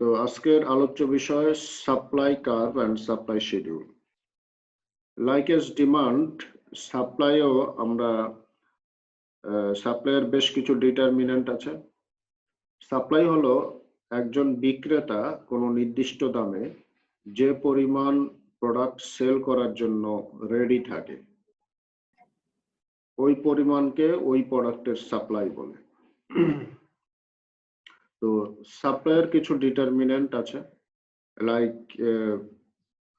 তো আজকের আলোচ্য বিষয় supply curve and supply schedule. Like as demand, সাপ্লাইও আমরা সাপ্লাইয়ের বেশ কিছু ডিটারমিনেন্ট আছে। সাপ্লাই হলো একজন বিক্রেতা কোনো নির্দিষ্ট দামে যে পরিমাণ প্রোডাক্ট সেল করার জন্য রেডি থাকে ওই পরিমাণকে ওই প্রোডাক্টের সাপ্লাই বলে। তো সাপ্লাইয়ের কিছু ডিটারমিনেন্ট আছে, লাইক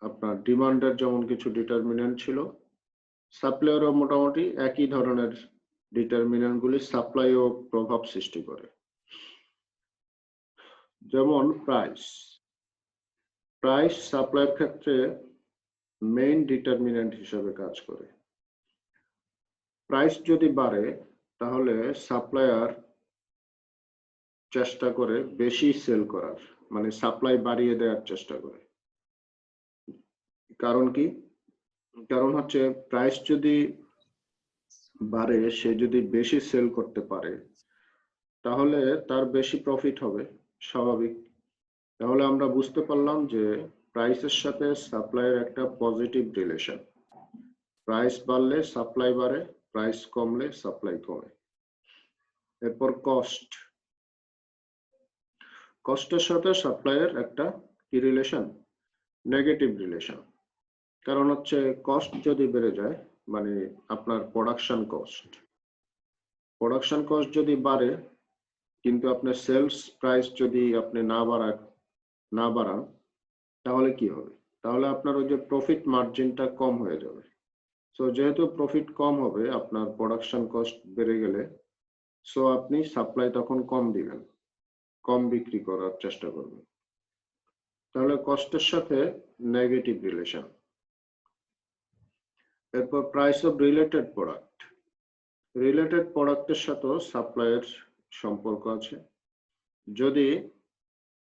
আপনার ডিমান্ডের যেমন কিছু ডিটারমিনেন্ট ছিল, সাপ্লাইয়েরও মোটামুটি একই ধরনের ডিটারমিনেন্ট গুলি সাপ্লাইও প্রভাব সৃষ্টি করে। যেমন প্রাইস সাপ্লাইয়ের ক্ষেত্রে মেইন ডিটারমিনেন্ট হিসেবে কাজ করে। প্রাইস যদি বাড়ে তাহলে সাপ্লায়ার চেষ্টা করে বেশি সেল করার, মানে সাপ্লাই বাড়িয়ে দেওয়ার চেষ্টা করে। কারণ কি? কারণ হচ্ছে প্রাইস যদি বাড়ে, সে যদি বেশি সেল করতে পারে তাহলে তার বেশি প্রফিট হবে, স্বাভাবিক। তাহলে আমরা বুঝতে পারলাম যে প্রাইসের সাথে সাপ্লাইয়ের একটা পজিটিভ রিলেশন। প্রাইস বাড়লে সাপ্লাই বাড়ে, প্রাইস কমলে সাপ্লাই কমে। এরপর কস্টের সাথে সাপ্লাইয়ের একটা কি রিলেশন? Negative relation. কারণ হচ্ছে কস্ট যদি বেড়ে যায়, মানে আপনার প্রোডাকশন কস্ট যদি বাড়ে কিন্তু আপনার সেলস প্রাইস যদি আপনি না বাড়ান তাহলে কি হবে? তাহলে আপনার ওই যে প্রফিট মার্জিনটা কম হয়ে যাবে। সো যেহেতু প্রফিট কম হবে আপনার প্রোডাকশন কস্ট বেড়ে গেলে, সো আপনি সাপ্লাই তখন কম দিবেন, কম বিক্রি করার চেষ্টা করবেন। তাহলে কস্টের সাথে নেগেটিভ রিলেশন। এরপর প্রাইস অফ রিলেটেড প্রোডাক্টের সাথেও সাপ্লাইয়ের সম্পর্ক আছে। যদি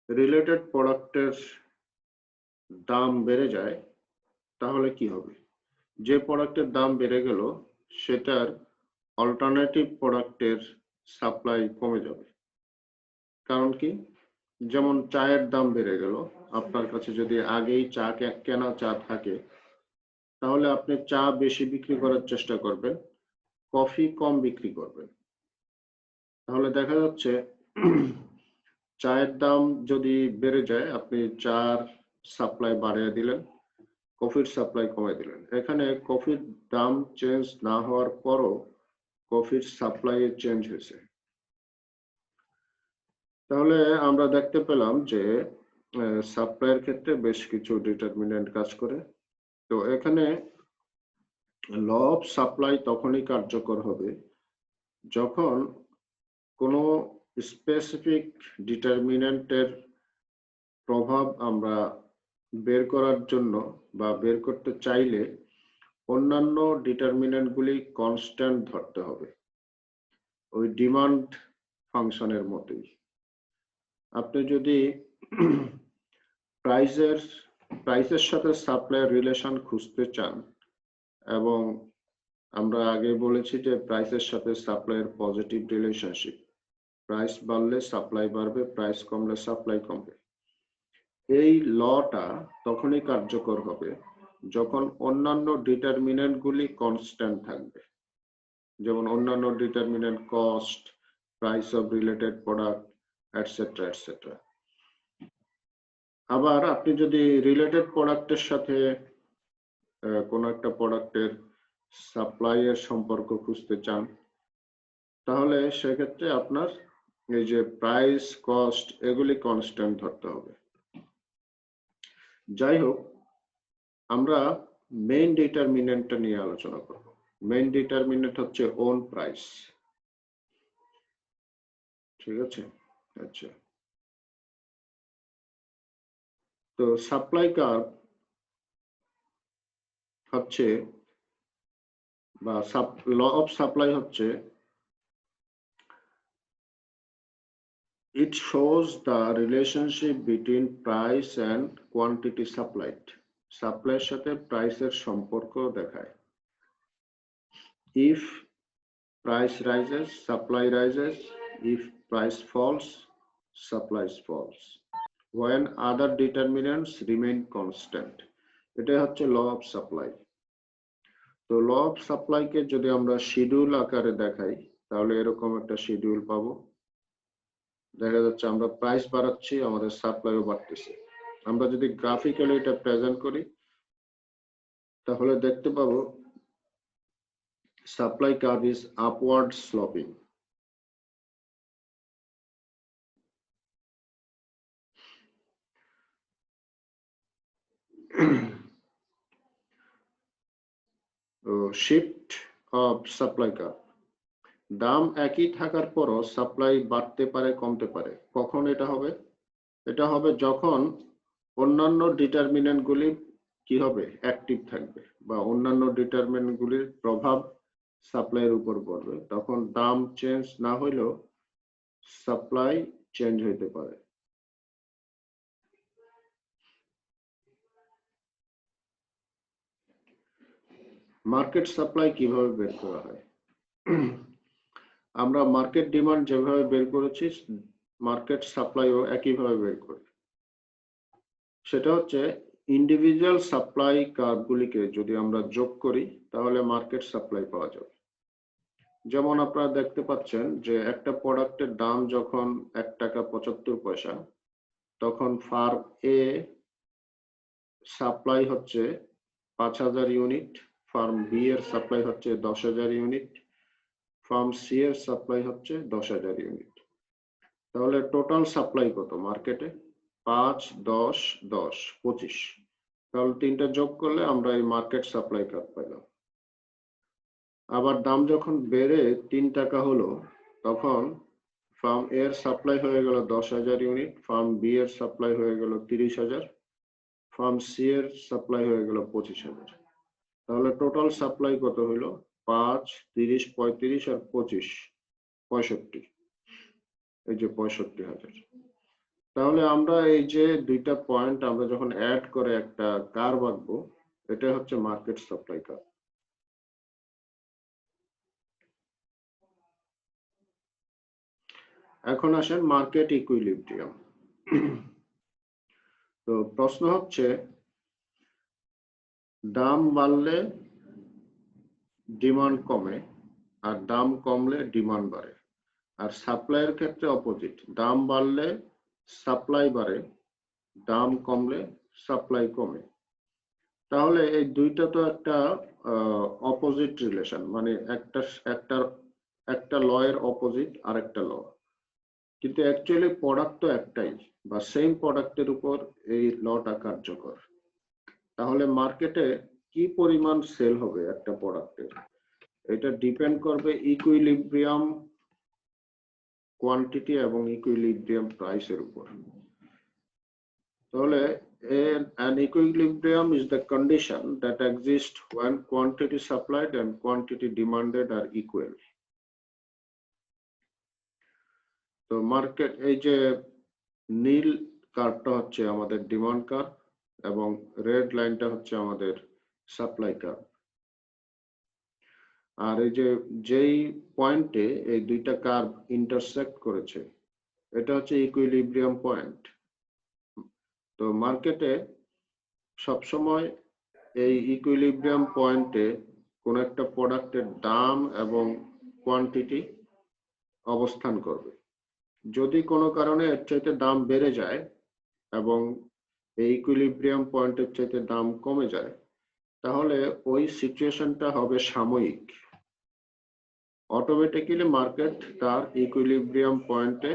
রিলেটেড প্রোডাক্টের দাম বেড়ে যায় তাহলে কি হবে? যে প্রোডাক্টের দাম বেড়ে গেল সেটার অল্টারনেটিভ প্রোডাক্টের সাপ্লাই কমে যাবে। কারণ কি? যেমন চায়ের দাম বেড়ে গেল, আপনার কাছে যদি আগেই কেনা চা থাকে তাহলে আপনি চা বেশি বিক্রি করার চেষ্টা করবেন, কফি কম বিক্রি করবেন। তাহলে দেখা যাচ্ছে চায়ের দাম যদি বেড়ে যায় আপনি চার সাপ্লাই বাড়িয়ে দিলেন, কফির সাপ্লাই কমে দিলেন। এখানে কফির দাম চেঞ্জ না হওয়ার পরও কফির সাপ্লাই চেঞ্জ হয়েছে। তাহলে আমরা দেখতে পেলাম যে সাপ্লাইয়ের ক্ষেত্রে বেশ কিছু ডিটারমিনেন্ট কাজ করে। তো এখানে ল অফ সাপ্লাই তখনই কার্যকর হবে যখন কোনো স্পেসিফিক ডিটারমিনেন্টের প্রভাব আমরা বের করার জন্য বা বের করতে চাইলে অন্যান্য ডিটারমিনেন্টগুলি কনস্ট্যান্ট ধরতে হবে, ওই ডিমান্ড ফাংশনের মতোই। আপনি যদি প্রাইসের সাথে সাপ্লাইয়ের রিলেশন খুঁজতে চান, এবং আমরা আগে বলেছি যে প্রাইসের সাথে সাপ্লাইয়ের পজিটিভ রিলেশনশিপ, প্রাইস বাড়লে সাপ্লাই বাড়বে, প্রাইস কমলে সাপ্লাই কমবে। এই লটা তখনই কার্যকর হবে যখন অন্যান্য ডিটারমিনেন্ট গুলি কনস্ট্যান্ট থাকবে, যেমন অন্যান্য determinant cost, price of related product, etcetera etcetera. আবার আপনি যদি রিলেটেড প্রোডাক্টের সাথে কোনো একটা প্রোডাক্টের সাপ্লাইয়ের সম্পর্ক খুঁজতে চান তাহলে সেক্ষেত্রে আপনার এই যে প্রাইস কস্ট এগুলি কনস্ট্যান্ট ধরতে হবে। যাই হোক, আমরা মেইন ডিটারমিনেন্টটা নিয়ে আলোচনা করব। মেইন ডিটারমিনেন্ট হচ্ছে ওন প্রাইস। ঠিক আছে? আচ্ছা, তো সাপ্লাই কার্ভ হচ্ছে বা ল অফ সাপ্লাই হচ্ছে, it shows the relationship between price and quantity supplied. সাপ্লাইয়ের সাথে প্রাইসের সম্পর্ক দেখায়। If price rises, supply rises. If price falls, supply falls. when other determinants remain constant. এটাই হচ্ছে ল অফ সাপ্লাই। তো ল অফ সাপ্লাইকে যদি আমরা শিডিউল আকারে দেখাই তাহলে এরকম একটা শিডিউল পাবো। দেখা যাচ্ছে আমরা প্রাইস বাড়াচ্ছি, আমাদের সাপ্লাইও বাড়তেছে। আমরা যদি গ্রাফিক্যালি এটা প্রেজেন্ট করি তাহলে দেখতে পাবো supply curve is upward sloping. Shift of supply curve, দাম একই থাকার পরও সাপ্লাই বাড়তে পারে কমতে পারে। কখন এটা হবে? এটা হবে যখন অন্যান্য ডিটারমিনেন্ট গুলি কি হবে, অ্যাক্টিভ থাকবে বা অন্যান্য ডিটারমিনেন্ট গুলির প্রভাব সাপ্লাইয়ের উপর পড়বে। তখন দাম চেঞ্জ না হইলেও সাপ্লাই চেঞ্জ হইতে পারে। মার্কেট সাপ্লাই কিভাবে বের করা হয়? আমরা মার্কেট ডিমান্ড যেভাবে বের করেছি মার্কেট সাপ্লাইও একইভাবে বের করি। সেটা হচ্ছে ইন্ডিভিজুয়াল সাপ্লাই কার্ভগুলিকে যদি আমরা যোগ করি তাহলে মার্কেট সাপ্লাই পাওয়া যাবে। যেমন আপনারা দেখতে পাচ্ছেন যে একটা প্রোডাক্টের দাম যখন 1 টাকা 75 পয়সা, তখন ফার্ম এ সাপ্লাই হচ্ছে 5000 ইউনিট, ফার্ম বি এর সাপ্লাই হচ্ছে 10,000 ইউনিট, ফার্ম সি এর সাপ্লাই হচ্ছে 10,000 ইউনিট। তাহলে টোটাল সাপ্লাই কত মার্কেটে? 5, 10, 10, 25। তাহলে তিনটা যোগ করলে আমরা এই মার্কেট সাপ্লাই কার্ভ পেলাম। আবার দাম যখন বেড়ে 3 টাকা হলো তখন ফার্ম এ এর সাপ্লাই হয়ে গেল 10,000 ইউনিট, ফার্ম বি এর সাপ্লাই হয়ে গেল 30,000, ফার্ম সি এর সাপ্লাই হয়ে গেল 25,000। তাহলে টোটাল সাপ্লাই কত হলো? 5, 30, 35 আর 25, 65। এই যে 65,000। তাহলে আমরা এই যে দুইটা পয়েন্ট আমরা যখন অ্যাড করে একটা কার্ভ আঁকবো, এটা হচ্ছে মার্কেট সাপ্লাই কার্ভ। এখন আসেন মার্কেট ইকুইলিব্রিয়াম। তো প্রশ্ন হচ্ছে দাম বাড়লে ডিমান্ড কমে আর দাম কমলে ডিমান্ড বাড়ে, আর সাপ্লাইয়ের ক্ষেত্রে অপোজিট, দাম বাড়লে সাপ্লাই বাড়ে, দাম কমলে সাপ্লাই কমে। তাহলে এই দুইটা তো একটা অপোজিট রিলেশন, মানে একটা ল এর অপোজিট আর একটা ল, কিন্তু অ্যাকচুয়ালি প্রোডাক্ট তো একটাই বা সেম প্রোডাক্টের উপর এই লটা কার্যকর। তাহলে মার্কেটে কি পরিমাণ সেল হবে একটা প্রোডাক্টের, এটা ডিপেন্ড করবে ইকুইলিব্রিয়াম কোয়ান্টিটি এবং ইকুইলিব্রিয়াম প্রাইসের উপর। তাহলে an equilibrium is the condition that exists when quantity supplied and quantity demanded are equal. তো মার্কেট, এই যে নীল কার্ভটা হচ্ছে আমাদের ডিমান্ড কার্ভ এবং রেড লাইনটা হচ্ছে আমাদের সাপ্লাই কার্ভ। আর এই যে যেই পয়েন্টে এই দুইটা কার্ভ ইন্টারসেক্ট করেছে এটা হচ্ছে ইকুইলিব্রিয়াম পয়েন্ট। তো মার্কেটে সবসময় এই ইকুইলিব্রিয়াম পয়েন্টে কোন একটা প্রোডাক্টের দাম এবং কোয়ান্টিটি অবস্থান করবে। যদি কোনো কারণে এর চাইতে দাম বেড়ে যায় এবং এই ইকুইলিব্রিয়াম পয়েন্টের চাইতে দাম কমে যায় তাহলে ওই সিচুয়েশনটা হবে সাময়িক। অটোমেটিক্যালি মার্কেট তার ইকুইলিব্রিয়াম পয়েন্টে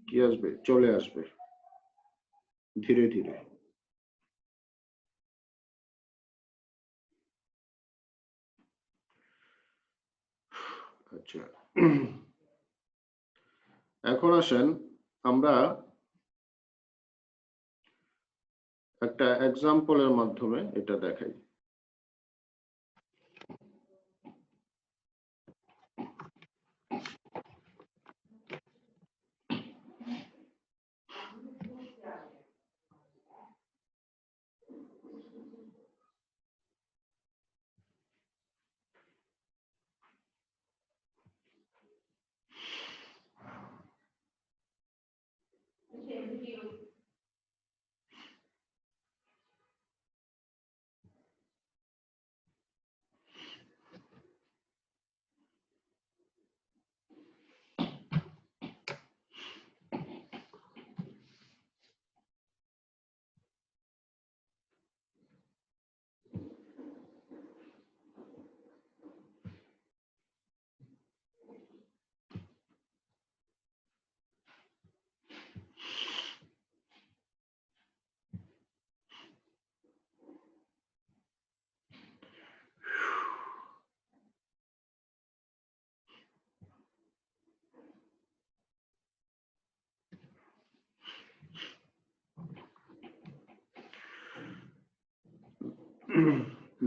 কি আসবে, চলে আসবে ধীরে ধীরে। আচ্ছা, এখন আসেন আমরা একটা এক্সাম্পলের মাধ্যমে এটা দেখাই।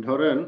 ধরেন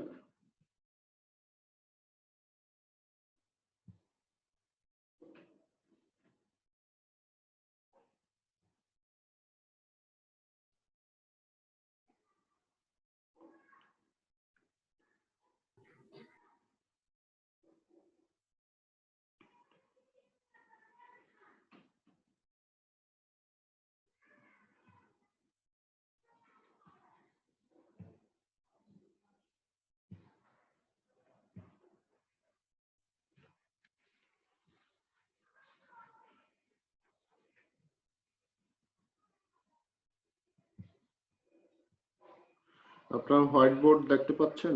আপনারা হোয়াইট বোর্ড দেখতে পাচ্ছেন?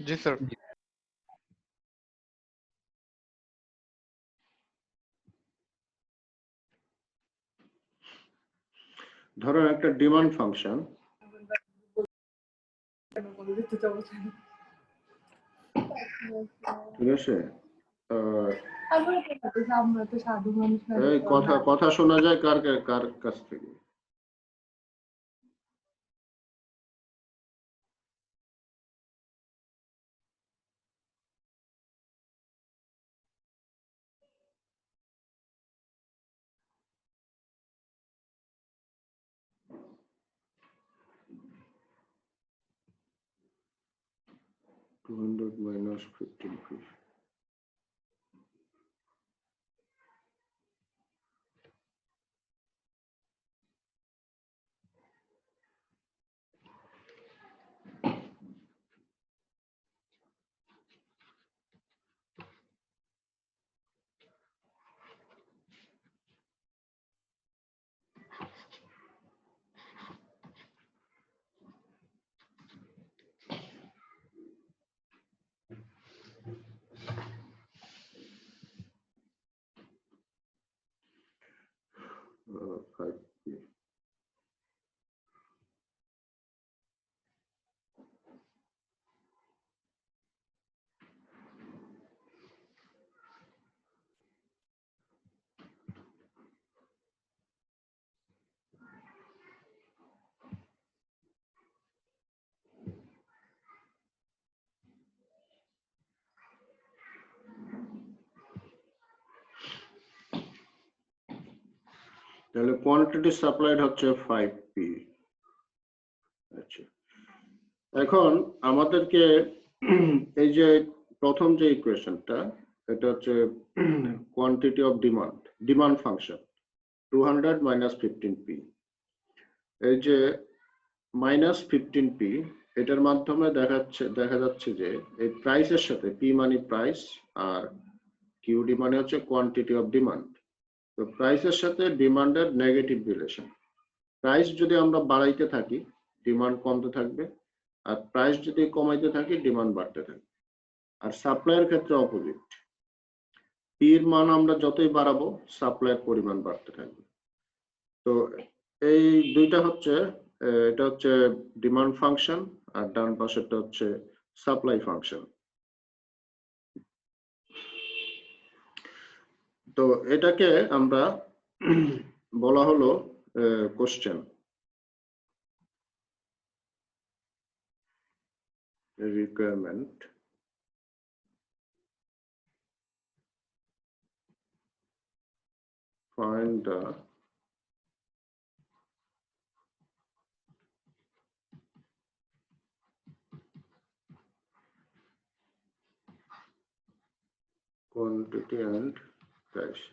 জি স্যার। ধরেন একটা ডিমান্ড ফাংশন, ঠিক আছে? এই কথা শোনা যায় কার কাছ থেকে? $200 minus 15p. তাহলে কোয়ান্টিটি সাপ্লাইড হচ্ছে 5p। আচ্ছা, এখন আমাদেরকে এই যে প্রথম যে ইকুয়েশনটা, এটা হচ্ছে quantity of demand function 200 minus 15p। এই যে মাইনাস 15p, এটার মাধ্যমে দেখা যাচ্ছে যে এই প্রাইসের সাথে পি মানে প্রাইস আর কিউডি মানে হচ্ছে কোয়ান্টিটি অফ ডিমান্ড। তো প্রাইসের সাথে ডিমান্ডের নেগেটিভ রিলেশন। প্রাইস যদি আমরা বাড়াইতে থাকি, ডিমান্ড কমতে থাকবে, আর প্রাইস যদি কমাইতে থাকি, ডিমান্ড বাড়তে থাকবে। আর সাপ্লাইয়ের ক্ষেত্রে অপোজিট, পির মান আমরা যতই বাড়াবো, সাপ্লাইয়ের পরিমাণ বাড়তে থাকবে। তো এই দুইটা হচ্ছে, এটা হচ্ছে ডিমান্ড ফাংশন, আর ডান পাশেরটা হচ্ছে সাপ্লাই ফাংশন। তো এটাকে আমরা বলা হলো question, requirement. Find the quantity and price.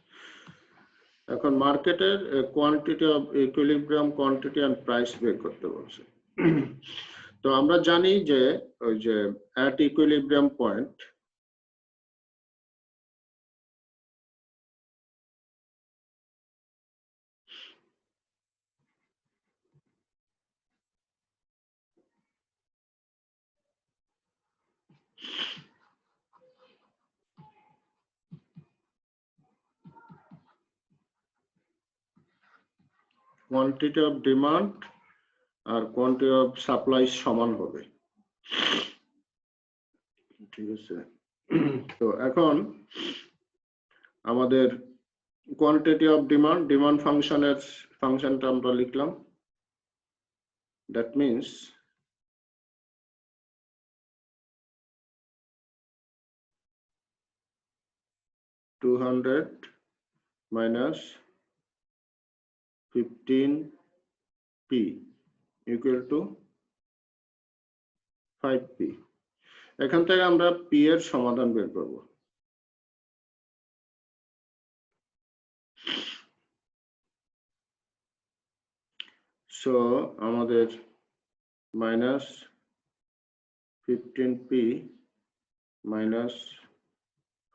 এখন মার্কেটের quantity of equilibrium, quantity and price বের করতে বলছে। তো আমরা জানি যে ওই যে at equilibrium point quantity of demand আর কোয়ান্টিটি অফ সাপ্লাই সমান হবে, ঠিক আছে? তো এখন আমাদের কোয়ান্টিটি অফ ডিমান্ড ফাংশনটা আমরা লিখলাম। That means 200 minus 15p equal to 5p. এখান থেকে আমরা p এর সমাধান বের করব। সো আমাদের minus 15p minus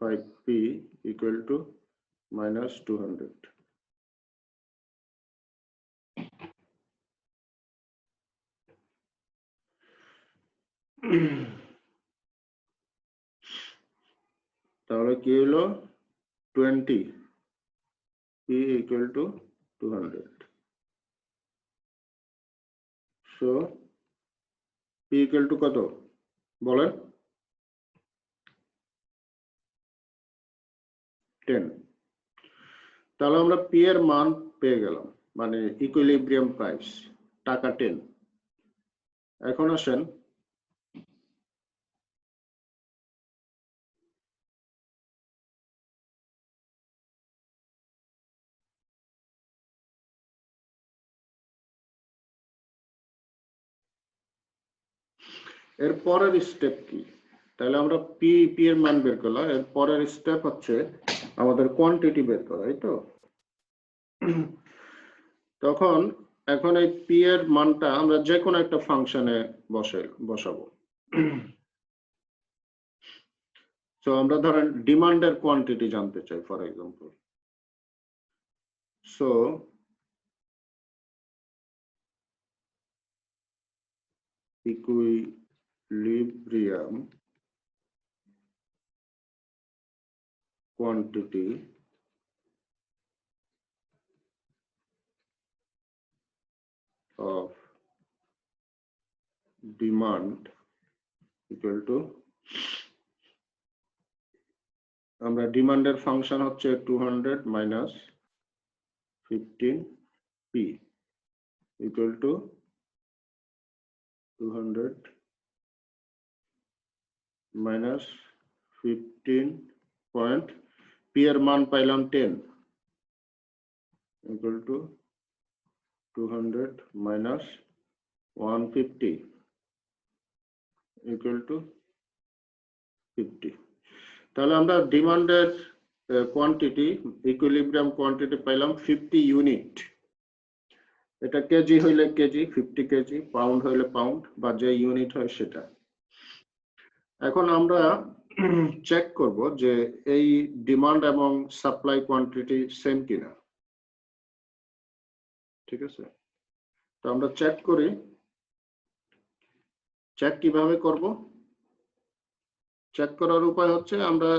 5p equal to minus 200. তাহলে কি হলো 20 p equal to 200. So p equal to কত বলেন? 10. তাহলে আমরা p এর মান পেয়ে গেলাম, মানে ইকুইলিব্রিয়াম প্রাইস টাকা 10। এখন আসেন এর পরের স্টেপ কি? তাহলে আমরা পি এর মান বের করলাম, এর পরের স্টেপ হচ্ছে আমাদের কোয়ান্টিটি বের করা, তাই তো? তখন এখন এই পি এর মানটা আমরা যে কোনো একটা ফাংশনে বসাবো। তো আমরা ধরেন ডিমান্ডের কোয়ান্টিটি জানতে চাই, for example. So equilibrium quantity of demand equal to, আমরা ডিমান্ডের ফাংশন হচ্ছে 200 minus 15p equal to 200 minus 15 point p এর মান পাইলাম 10 equal to 200 minus 150 equal to 50. তাহলে আমরা ডিমান্ডের কোয়ান্টিটি, ইকুইলিব্রিয়াম কোয়ান্টিটি পাইলাম 50 ইউনিট। এটা কেজি হইলে কেজি, 50 কেজি, পাউন্ড হইলে পাউন্ড, বা যে ইউনিট হয় সেটা। এখন আমরা চেক করব যে এই ডিমান্ড এবং সাপ্লাই কোয়ান্টিটি সেম কিনা, ঠিক আছে? তো আমরা চেক করি। চেক কিভাবে করব? চেক করার উপায় হচ্ছে আমরা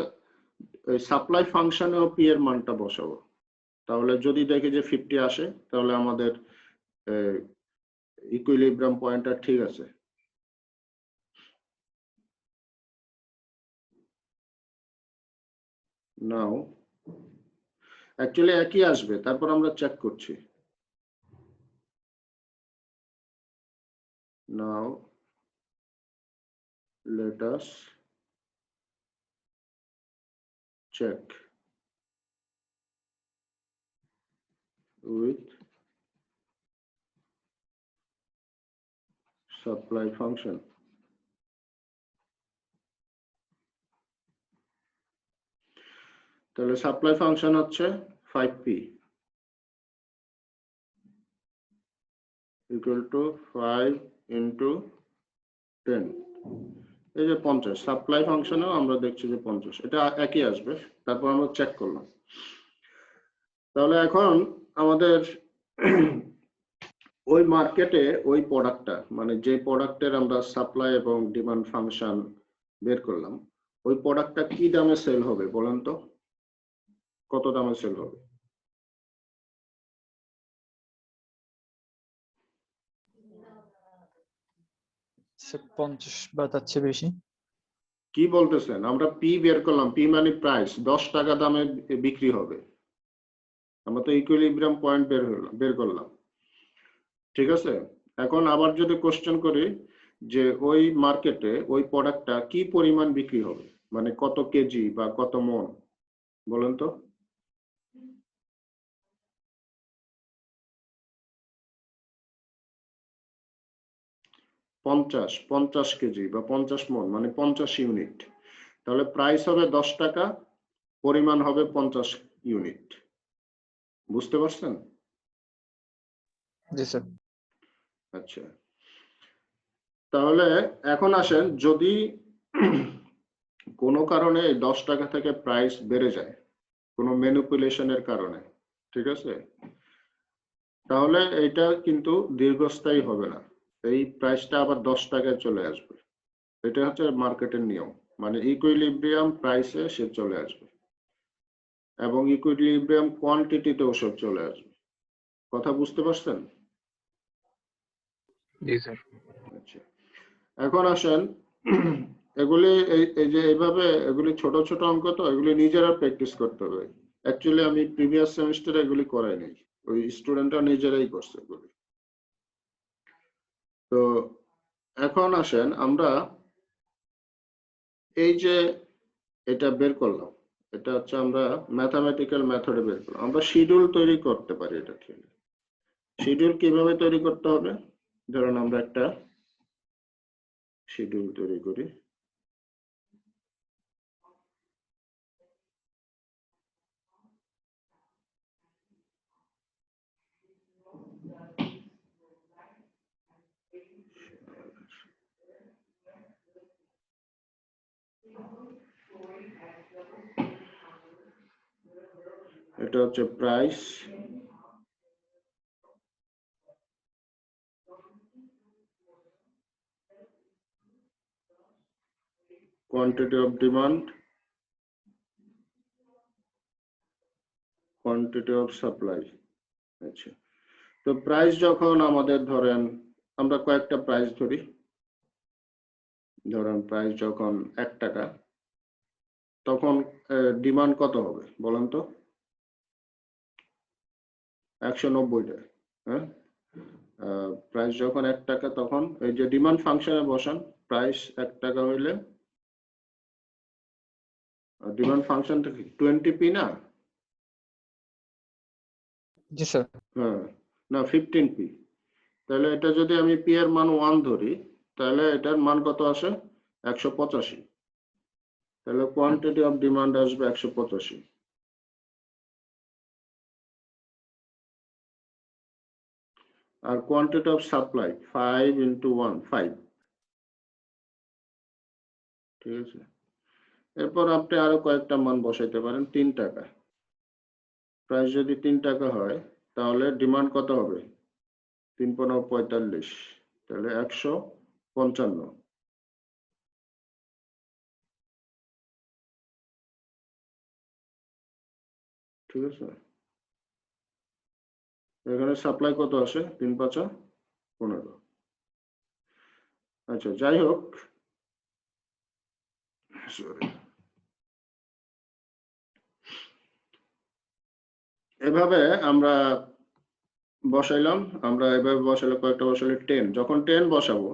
সাপ্লাই ফাংশনেও পি এর মানটা বসাবো। তাহলে যদি দেখি যে 50 আসে, তাহলে আমাদের ইকুইলিব্রিয়াম পয়েন্টটা ঠিক আছে। নাও অ্যাকচুয়ালি একই আসবে, তারপর আমরা চেক করছি। নাও let us check with supply function. তাহলে সাপ্লাই ফাংশন হচ্ছে 5p equal to 5 into 10, এই যে 50। সাপ্লাই ফাংশনেও আমরা দেখছি যে 50, এটা একই আসবে। তারপর আমরা চেক করলাম। তাহলে এখন আমাদের ওই মার্কেটে ওই প্রোডাক্টটা, মানে যে প্রোডাক্টের আমরা সাপ্লাই এবং ডিমান্ড ফাংশন বের করলাম, ওই প্রোডাক্টটা কি দামে সেল হবে বলেন তো? কত দামে সেল হবে? সে 50 বা তার চেয়ে বেশি। কি বলতেছেন? আমরা পি বের করলাম, পি মানে প্রাইস, 10 টাকা দামে বিক্রি হবে। আমরা তো ইকুইলিব্রিয়াম পয়েন্ট বের করলাম, ঠিক আছে? এখন আবার যদি কোশ্চেন করি যে ওই মার্কেটে ওই প্রোডাক্টটা কি পরিমাণ বিক্রি হবে, মানে কত কেজি বা কত মন, বলেন তো? পঞ্চাশ কেজি বা 50 মণ মানে 50 ইউনিট। তাহলে প্রাইস হবে 10 টাকা, পরিমাণ হবে 50 ইউনিট। বুঝতে পারছেন? জি স্যার। আচ্ছা, তাহলে এখন আসেন, যদি কোনো কারণে 10 টাকা থেকে প্রাইস বেড়ে যায়, কোনো ম্যানিপুলেশনের কারণে, ঠিক আছে, তাহলে এটা কিন্তু দীর্ঘস্থায়ী হবে না, এই প্রাইসটা আবার 10 টাকায় চলে আসবে। এটা হচ্ছে মার্কেটের নিয়ম, মানে ইকুইলিব্রিয়াম প্রাইসে সে চলে আসবে এবং ইকুইলিব্রিয়াম কোয়ান্টিটিতেও সে চলে আসবে। কথা বুঝতে পারছেন? জি স্যার। আচ্ছা, এখন আসেন, এগুলি এই যে এইভাবে এগুলি ছোট ছোট অঙ্ক, তো এগুলি নিজেরা প্র্যাকটিস করতে হবে। অ্যাকচুয়ালি আমি প্রিভিয়াস সেমিস্টারে এগুলি করাই নাই, ওই স্টুডেন্টরা নিজেরাই করছে এগুলি। তো এখন আসেন, আমরা এই যে এটা বের করলাম, এটা হচ্ছে আমরা ম্যাথামেটিক্যাল মেথডে বের করলাম। আমরা শিডিউল তৈরি করতে পারি এটা থেকে। শিডিউল কিভাবে তৈরি করতে হবে? ধরুন আমরা একটা শিডিউল তৈরি করি। এটা হচ্ছে price, quantity of demand, quantity of supply. আচ্ছা, তো প্রাইস যখন আমাদের ধরেন, আমরা কয়েকটা প্রাইস ধরি, ধরেন প্রাইস যখন 1 টাকা, তখন ডিমান্ড কত হবে বলেন তো? 190 টাকা। হ্যাঁ, প্রাইস যখন 1 টাকা, তখন এই যে ডিমান্ড ফাংশনে বসান, প্রাইস 1 টাকা হইলে ডিমান্ড ফাংশনটা কি 20p না? জি স্যার। হ্যাঁ, না 15p। তাহলে এটা যদি আমি পি এর মান 1 ধরি, তাহলে এটার মান কত আসে? 185। তাহলে কোয়ান্টিটি অফ ডিমান্ড আসবে 185। আর কোয়ান্টিটি অফ সাপ্লাই 5 × 1 5। ঠিক আছে, এরপর আপনি আরো কয়েকটা মান বসাইতে পারেন। 3 টাকা, প্রাইস যদি 3 টাকা হয়, তাহলে ডিমান্ড কত হবে? 3×45, তাহলে 155। ঠিক আছে, এখানে সাপ্লাই কত আসে? 3×5 = 15। আচ্ছা, যাই হোক, সরি, এভাবে আমরা বসাইলাম। আমরা এভাবে বসালে কয়েকটা বসালে 10, যখন 10 বসাবো,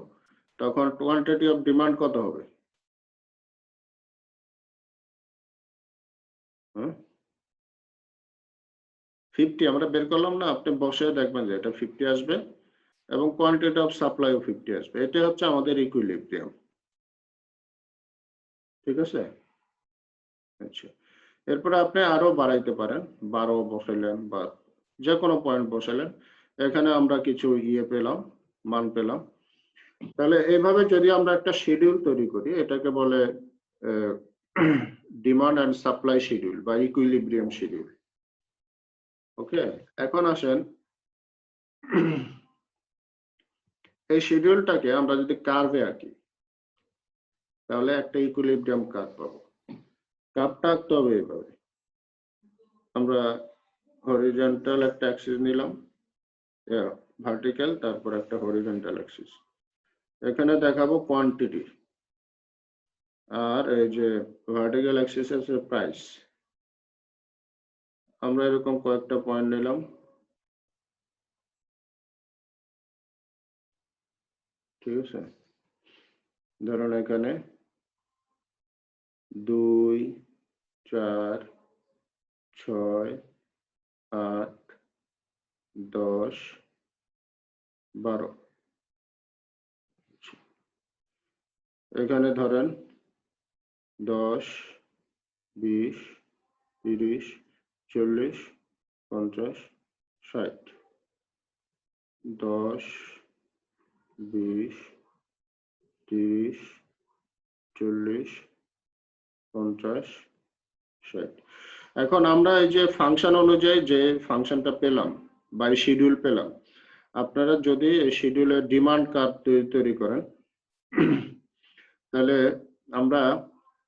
তখন কোয়ান্টিটি অফ ডিমান্ড কত হবে? হ্যাঁ, 50 আমরা বের করলাম না, আপনি বসে দেখবেন যে এটা 50 আসবে এবং কোয়ান্টিটি অফ সাপ্লাইও 50 আসবে। এটা হচ্ছে আমাদের ইকুইলিব্রিয়াম। ঠিক আছে, আচ্ছা, এরপরে আপনি আরো বাড়াইতে পারেন, 12 বসাইলেন বা যে কোনো পয়েন্ট বসাইলেন, এখানে আমরা কিছু পেলাম, মান পেলাম। তাহলে এইভাবে যদি আমরা একটা শিডিউল তৈরি করি, এটাকে বলে ডিমান্ড অ্যান্ড সাপ্লাই শিডিউল বা ইকুইলিব্রিয়াম শিডিউল। ওকে, এখন আসেন, এই শিডিউলটাকে আমরা যদি কার্ভে আঁকি, তাহলে একটা ইকুইলিব্রিয়াম কার্ভ পাবো। কার্ভটা আঁকতে হবে এইভাবে, আমরা হরিজন্টাল একটা অ্যাক্সিস নিলাম, ভার্টিক্যাল, তারপর একটা হরিজন্টাল অ্যাক্সিস। এখানে দেখাবো কোয়ান্টিটি, আর এই যে ভার্টিক্যাল অ্যাক্সিস আছে প্রাইস। আমরা এরকম কয়েকটা পয়েন্ট নিলাম। ঠিক আছে, ধরুন এখানে 2, 4, 6, 8, 10, 12। এখানে ধরেন 10, 20, 30, 40, 50, 60। 10, 20, 30, 40, 50, 60। এখন আমরা এই যে ফাংশন অনুযায়ী যে ফাংশনটা পেলাম বা শিডিউল পেলাম, আপনারা যদি এই শিডিউলের ডিমান্ড কার্ভ তৈরি করেন, তাহলে আমরা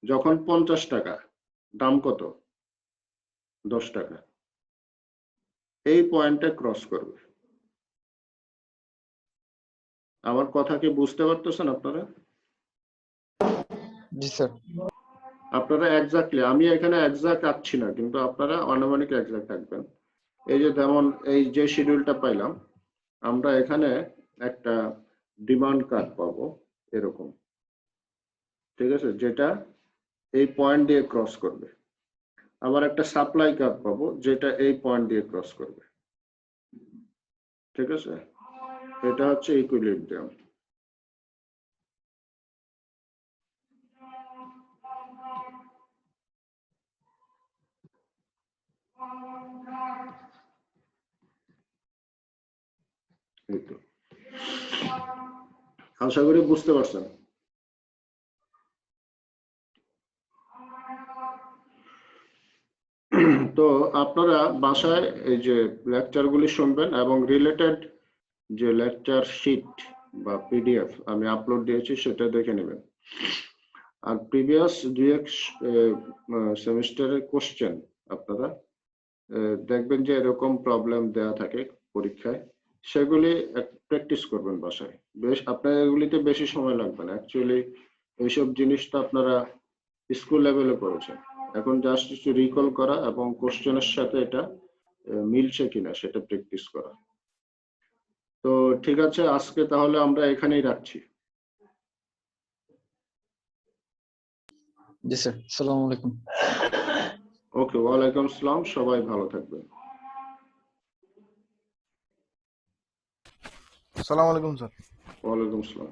যখন 50 টাকা, দাম কত? 10 টাকা, এই পয়েন্টটা ক্রস করবে। আমার কথা কি বুঝতে পারতেছেন আপনারা? জি স্যার। আপনারা এক্স্যাক্টলি, আমি এখানে এক্স্যাক্ট আঁকছি না, কিন্তু আপনারা আনুমানিক এক্স্যাক্ট আঁকবেন। এই যে যেমন এই যে শিডিউলটা পাইলাম, আমরা এখানে একটা ডিমান্ড কার্ভ পাবো এরকম, ঠিক আছে, যেটা এই পয়েন্ট দিয়ে ক্রস করবে। আবার একটা সাপ্লাই কার্ভ পাবো যেটা এই পয়েন্ট দিয়ে ক্রস করবে, ঠিক আছে। এটা হচ্ছে ইকুইলিব্রিয়াম। এই তো, আশা করি বুঝতে পারছেন। তো আপনারা বাসায় এই যে লেকচারগুলি শুনবেন এবং রিলেটেড যে লেকচার শিট বা পিডিএফ আমি আপলোড দিয়েছি সেটা দেখে নেবেন। আর প্রিভিয়াস দুই এক সেমিস্টারের কোশ্চেন আপনারা দেখবেন যে এরকম প্রবলেম দেয়া থাকে পরীক্ষায়, সেগুলি প্র্যাকটিস করবেন বাসায়। আপনার এগুলিতে বেশি সময় লাগবে না, অ্যাকচুয়ালি এইসব জিনিস তো আপনারা স্কুল লেভেলে করেছেন। এখন জাস্ট কিছু রিকল করা এবং কোশ্চেনের সাথে এটা মিলছে কিনা সেটা প্র্যাকটিস করা। তো ঠিক আছে, আজকে তাহলে আমরা এখানেই রাখছি। জি স্যার, আসসালামু আলাইকুম। ওকে, ওয়ালাইকুম আসসালাম, সবাই ভালো থাকবেন। আসসালামু আলাইকুম স্যার। ওয়ালাইকুম আসসালাম।